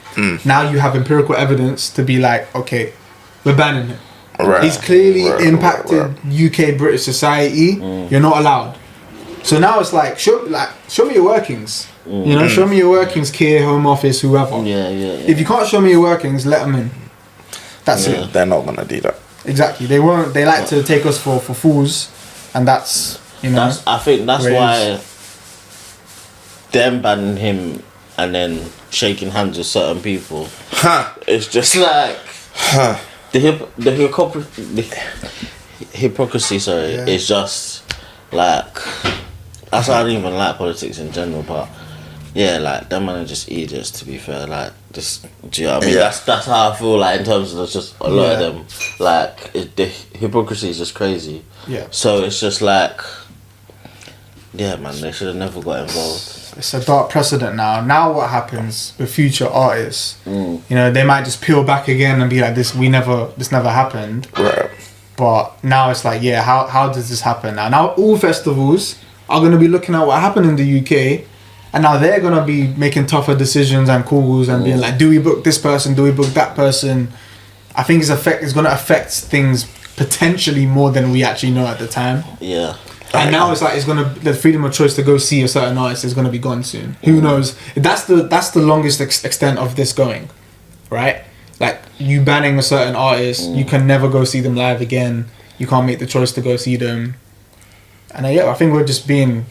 now you have empirical evidence to be like, okay, we're banning him.
Right.
He's clearly impacted UK British society. You're not allowed. So now it's like, show me your workings. You know, show me your workings, Keir, Home Office, whoever.
Yeah.
If you can't show me your workings, let them in. That's it.
They're not gonna do that.
Exactly. They won't. They like to take us for fools, and that's, you know.
I think that's why them banning him and then shaking hands with certain people. It's just like the hypocrisy. Sorry, is just like, that's why I don't even like politics in general. But yeah, like, them man are just idiots, to be fair. Like, just, do you know what I mean? That's how I feel, like, in terms of just a lot of them. Like, the hypocrisy is just crazy.
Yeah.
So it's just like, yeah, man, they should have never got involved.
It's a dark precedent now. Now what happens with future artists? You know, they might just peel back again and be like, this never happened.
Right.
But now it's like, yeah, how does this happen now? Now all festivals are going to be looking at what happened in the UK. And now they're going to be making tougher decisions and calls and being like, do we book this person? Do we book that person? I think it's going to affect things potentially more than we actually know at the time.
Yeah.
And now it's like, the freedom of choice to go see a certain artist is going to be gone soon. Who knows? That's the longest extent of this going, right? Like, you banning a certain artist, you can never go see them live again. You can't make the choice to go see them. And I think we're just being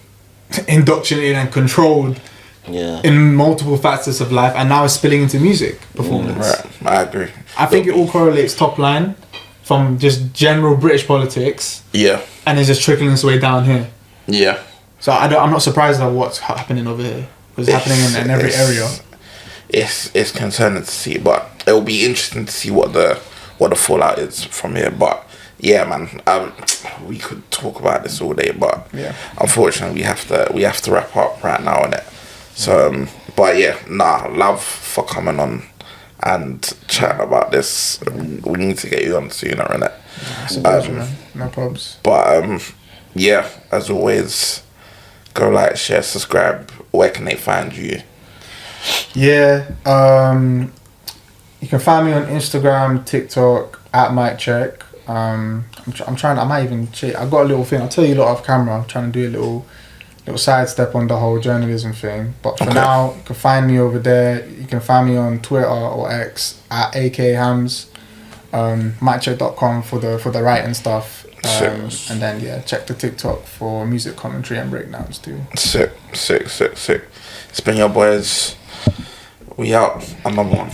indoctrinated and controlled in multiple facets of life, and now it's spilling into music performance.
Right, I agree.
I think it all correlates top line from just general British politics.
Yeah.
And it's just trickling its way down here.
Yeah.
So I'm not surprised at what's happening over here, because it's happening in every area.
It's concerning to see, but it'll be interesting to see what the fallout is from here. But yeah, man, we could talk about this all day, but unfortunately we have to wrap up right now, innit? So, but yeah, love for coming on and chatting about this. We need to get you on sooner, innit?
It's a pleasure, man. No probs.
But yeah, as always, go like, share, subscribe. Where can they find you?
Yeah, you can find me on Instagram, TikTok at Mic Cheque. I'm trying. I might even cheat. I've got a little thing. I'll tell you a lot off camera. I'm trying to do a little sidestep on the whole journalism thing. But for now, you can find me over there. You can find me on Twitter or X at AKHams. Mikcheque.com for the writing stuff. And then check the TikTok for music commentary and breakdowns too.
Sick. It's been your boys. We out. Another one.